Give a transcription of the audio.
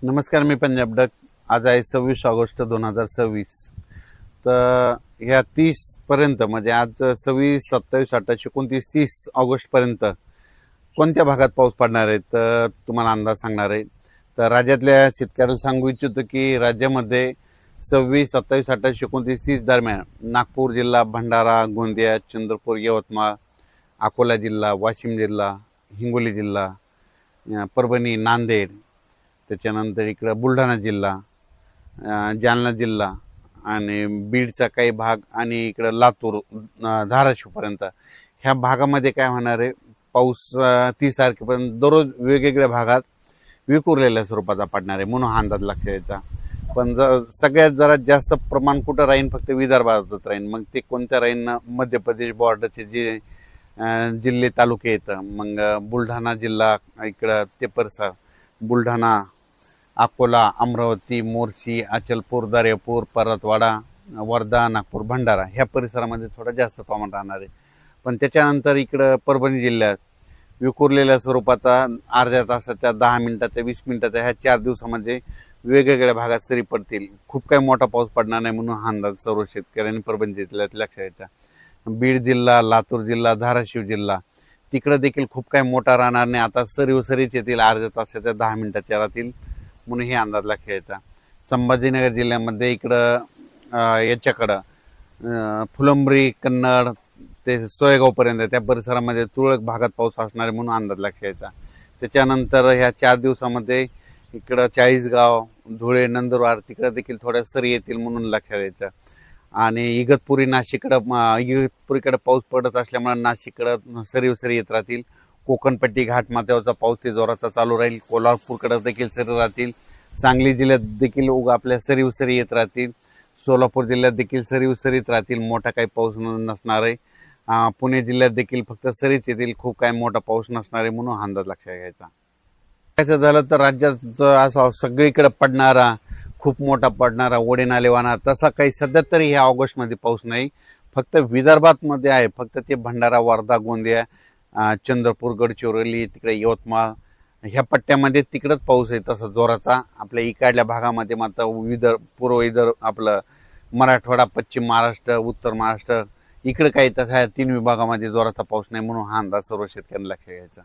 नमस्कार, मी पंजाब डक. आज आहे 26 ऑगस्ट 2026. तर ह्या 30 पर्यंत म्हणजे आज 26, 27, 28, 29, 30 ऑगस्ट पर्यंत कोणत्या भागात पाऊस पडणार आहे तर तुम्हाला अंदाज सांगणार आहे. तर राज्यातल्या शेतकऱ्याला सांगू इच्छितो की राज्यामध्ये 26, 27, 28, 29, 30 दरम्यान नागपूर जिल्हा, भंडारा, गोंदिया, चंद्रपूर, यवतमाळ, अकोला जिल्हा, वाशिम जिल्हा, हिंगोली जिल्हा, परभणी, नांदेड, त्याच्यानंतर इकडं बुलढाणा जिल्हा, जालना जिल्हा आणि बीडचा काही भाग आणि इकडं लातूर, धाराशिवपर्यंत ह्या भागामध्ये काय होणार आहे, पाऊस 30 तारखेपर्यंत दररोज वेगवेगळ्या भागात विखुरलेल्या स्वरूपाचा पडणार आहे म्हणून हा अंदाज लक्षात यायचा. पण सगळ्यात जरा जास्त प्रमाण कुठं राहीन, फक्त विदर्भातच राहीन. मग ते कोणत्या राहीन, मध्य प्रदेश बॉर्डरचे जे जिल्हे तालुके येतं, मग बुलढाणा जिल्हा इकडं ते परिसर, बुलढाणा, अकोला, अमरावती, मोर्शी, अचलपूर, दर्यापूर, परतवाडा, वर्धा, नागपूर, भंडारा ह्या परिसरामध्ये थोडं जास्त प्रमाण राहणार आहे. पण त्याच्यानंतर इकडं परभणी जिल्ह्यात विखुरलेल्या स्वरूपाचा अर्ध्या तासाच्या, 10 मिनिटाच्या, 20 मिनिटाच्या ह्या 4 दिवसामध्ये वेगवेगळ्या भागात सरी पडतील. खूप काही मोठा पाऊस पडणार नाही म्हणून हा अंदाज सर्व शेतकऱ्यांनी परभणी जिल्ह्यात लक्षात घ्यायचा. बीड जिल्हा, लातूर जिल्हा, धाराशिव जिल्हा तिकडं देखील खूप काही मोठा राहणार नाही. आता सरीच येतील, अर्ध्या तासाच्या, 10 मिनिटाच्या राहतील म्हणून हे अंदाज लक्षात घ्यायचा. संभाजीनगर जिल्ह्यामध्ये इकडं याच्याकडं फुलंब्री, कन्नड ते सोयगावपर्यंत त्या परिसरामध्ये तुरळक भागात पाऊस असणार आहे म्हणून अंदाज लक्षात घ्यायचा. त्याच्यानंतर ह्या 4 दिवसामध्ये इकडं चाळीसगाव, धुळे, नंदुरबार तिकडं देखील थोड्या सरी येतील म्हणून लक्षात घ्यायचं. आणि इगतपुरीकडे पाऊस पडत असल्यामुळे नाशिककडं सरी येत राहतील. कोकणपट्टी, घाटमाथ्यावरचा पाऊस ते जोराचा चालू राहील. कोल्हापूरकडे देखील सरी राहतील. सांगली जिल्ह्यात देखील आपल्या सरी येत राहतील. सोलापूर जिल्ह्यात देखील सरीत राहतील. मोठा काही पाऊस नसणार आहे. पुणे जिल्ह्यात देखील फक्त सरीच येतील, खूप काही मोठा पाऊस नसणार आहे म्हणून हा अंदाज लक्षात घ्यायचा. काय झालं तर राज्यात असा सगळीकडे पडणारा, खूप मोठा पडणारा, ओढे नाले वाहणार तसा काही सध्या तरी ह्या ऑगस्टमध्ये पाऊस नाही. फक्त विदर्भात मध्ये आहे. फक्त ते भंडारा, वर्धा, गोंदिया, चंद्रपूर, गडचिरोली, तिकडे यवतमाळ ह्या पट्ट्यामध्ये तिकडंच पाऊस आहे तसा जोराचा. आपल्या इकडल्या भागामध्ये मात्र पूर्व आपलं मराठवाडा, पश्चिम महाराष्ट्र, उत्तर महाराष्ट्र इकडे काही तसा 3 विभागामध्ये जोराचा पाऊस नाही म्हणून हा अंदाज सर्व शेतकऱ्यांना लक्षात घ्यायचा.